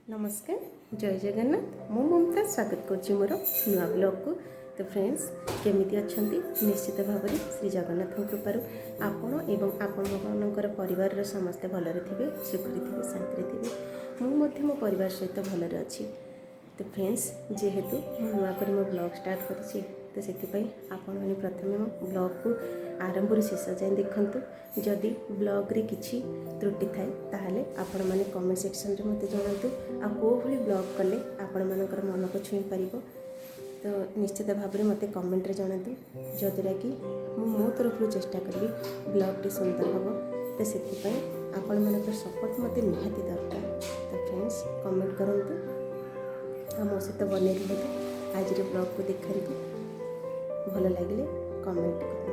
नमस्कार जय जगन्नाथ मु ममता स्वागत कर मोर नुआ ब्लॉग को। तो फ्रेंड्स केमिति अच्छंती निश्चित भाव में श्री जगन्नाथ कृपार आपण एवं आपणकर परिवार समस्ते भलरे थे सुखी थे शांति थे मुझे मो परिवार सहित भलरे अच्छी। तो फ्रेंड्स जेहेतु नुआ कर मो ब्लॉग स्टार्ट करी तो से आपण मैंने प्रथम मो ब्लॉग को आरंभ शेष जाए देखूँ। जदि ब्लॉग रे किछि त्रुटि थाए ताहले आपण माने कमेंट सेक्शन रे मते जणातु आ को भली ब्लॉग कले आपण मानकर मन को छुई परिबो। तो निश्चित भाव में मते कमेंट रे जणातु जदरा कि मो तरफ चेष्टा करी ब्लॉग टी सुंदर हम। तो से आपण मानकर सपोर्ट मते निहाती दरकार। तो फ्रेंड्स कमेंट करंतु आ मो सहित बने रहते आज ब्लॉग को देखा भल लगे कमेंट करंतु।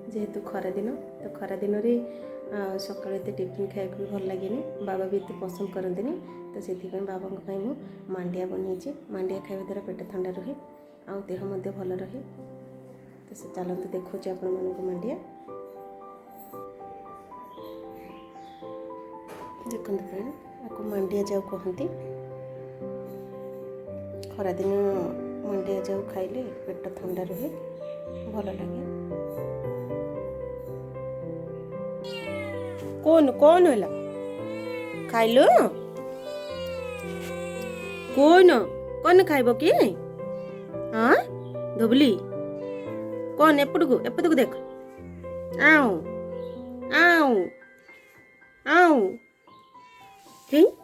जेहेतु खरा दिन तो खरा दिन में सकाल एत टिफिन खाया भी भल लगे बाबा भी एत पसंद करते तो से बाबा मु मांडिया बनई। मांडिया खाଇବା द्वारा पेट ठंडा रहे आ देह मध्य भल रहे। तो से चलते देखो आपण मानक मांडिया देखते फ्रेंड आपको मांडिया जाऊ कहती। खरा दिन मांडिया जाऊ खाइले पेट ठंडा रहे भल लगे। कौन कौन होला खाइलो कौन कौन खाइबो कि हाँ धोबली कौन एपटू देख आऊ आऊ आऊ ठीक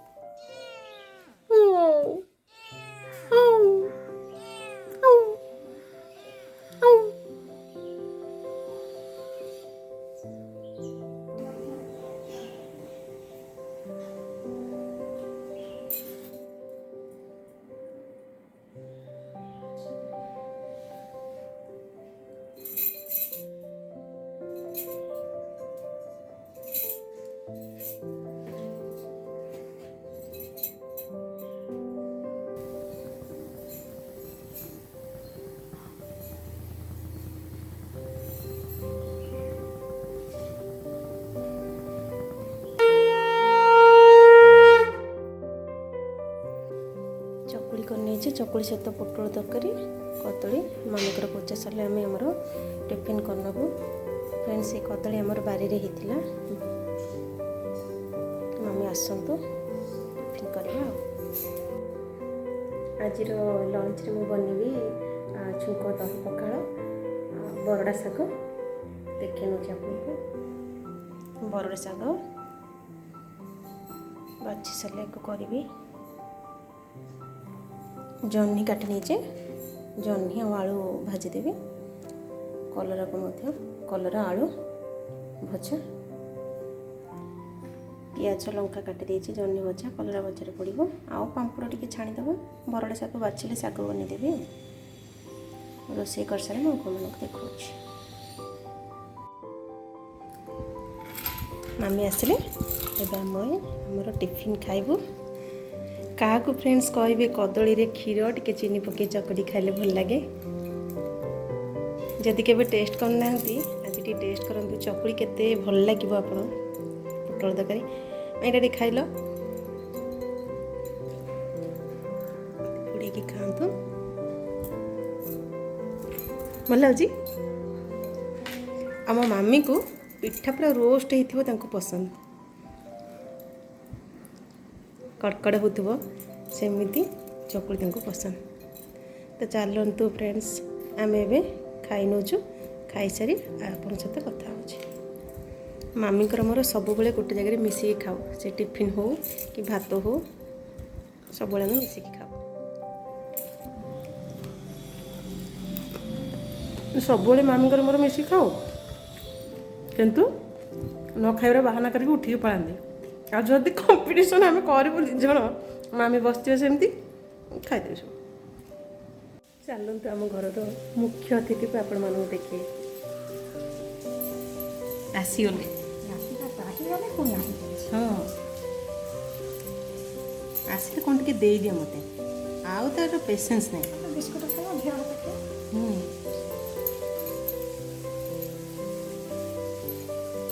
चकुड़ी सहित पोटल तरकारी कदली मानकर पूजा सारे आम आमर टिफिन करनबू। फ्रेंड्स ये कदली आमर बारी रे होता मामी आसतु टिफिन करवा। आज लंच रे मु बनैबी छुंक दही पखाड़ बरड़ा शाग देखे नौ आपको बरड़ा शाग बाछि सारे करी जह्नी काटि नहीं जह्नी आलू भाजीदेवी कलरा को कलरा आलू भजा पियाज लंका काटि देछि जह्नी भजा कलरा भजा पड़ो आउ पांपड़ टी छाणीदेव बरड़ा शाग बाछिले शाग बनईदेवी रोषे कर सारे मुझे देखा मामी आसिले आमर टिफिन खाइबू। क्या फ्रेंड्स कहे कदली रे क्षीर टी चीनी पकई चकड़ी खाइले भल लगे। जदि के टेस्ट करना आज टी टेस्ट करूँ चकुड़ी केते भल लगे आप पोटल तरकारी यहाँ खाइल उड़े खातु भल लगे। आम मामी को पिठा पूरा रोस्ट हो पसंद कड़कड़ हो सेमती चकुड़ी पसंद। तो चलतु फ्रेंड्स आम ए खाई नौचु खाई सारी आपन सहित कथा हो। मामी मोर सब गोटे जगह मिसिक खाऊ से टिफिन हो कि भात हो सब मिसिक खाऊ सब मामी मोर मिसिक खाऊ किंतु न खाइबार बाहाना करके उठिक पଳାନ୍ତି। आ जदि कंपटीशन आम करूँ दिज मामी बस सेमती खाईदेवी सब। चलतु आम घर मुख्य अतिथि को आपण मानक देखिए आसीगले हाँ आसिले कौन टे दे दिए मत आउ तार पेसेंस नहीं बिस्कुट खाओ झील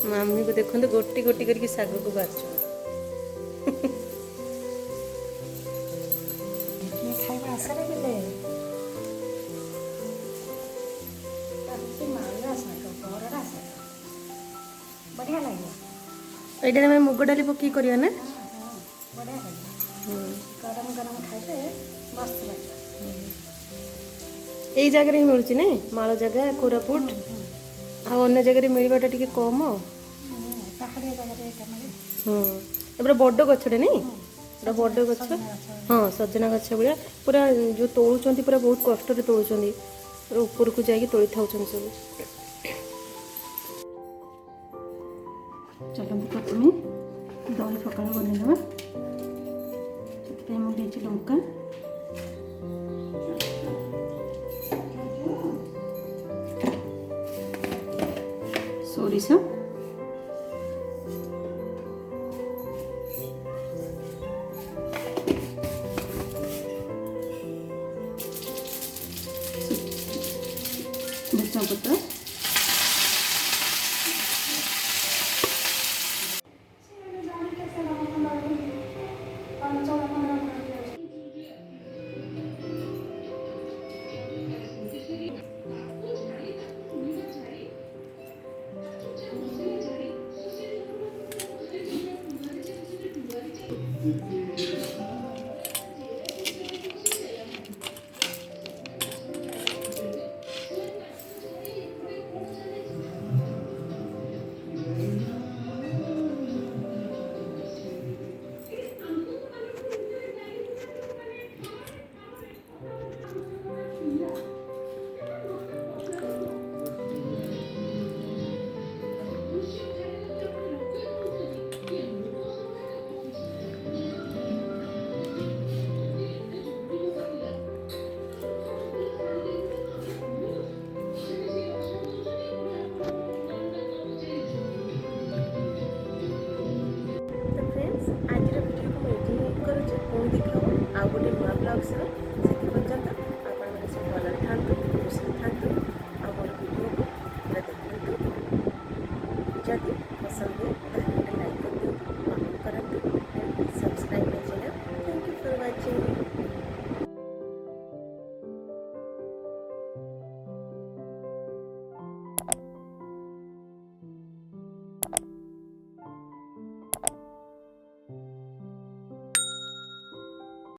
मम्मी को देखते गोटी गोटी करके शाग को बाछू खाଇବା ଆଶାରେ ଦେଲେ ବରଡ଼ା ଶାଗ ବଢ଼ିଆ ଲାଗିବ ଏଇଟା ଆମେ ମୁଗ ଡାଲି ପକେଇ କରିବା ନା ବଢ଼ିଆ ଲାଗିବ ଗରମ ଗରମ ଖାଇଲେ ମସ୍ତ ଲାଗିବ ଏଇ ଜାଗାରେ ହିଁ ମିଳୁଛି ନା ମାଳ ଜାଗା କୋରାପୁଟ ଆଉ ଅନ୍ୟ ଜାଗାରେ ମିଳିବାଟା ଟିକେ କମ ପାହାଡ଼ିଆ ଜାଗାରେ ଏଇଟା ମିଳେ ଏପଟେ ବଡ଼ ଗଛଟେ ନାଇଁ ଏଟା ବଡ଼ ଗଛ ହଁ ସଜନା ଗଛ ଭଳିଆ ପୁରା ଯେଉଁ ତୋଳୁଛନ୍ତି ପୁରା ବହୁତ କଷ୍ଟରେ ତୋଳୁଛନ୍ତି ଉପରକୁ ଯାଇକି ତୋଳି ଥାଉଛନ୍ତି ସବୁ ଚଲନ୍ତୁ ପ୍ରଥମେ ଦହି ପଖାଳ ବନେଇଦେବା ସେଥିପାଇଁ ମୁଁ ଦେଇଛି ଲଙ୍କା ସୋରିଷ ଭୃଷଙ୍ଗ ପତ୍ର तो फ्रेंड्स आज वीडियो को मैं ये करुँचे पुणी देखा आउ गोटे नुआ ब्लॉग सह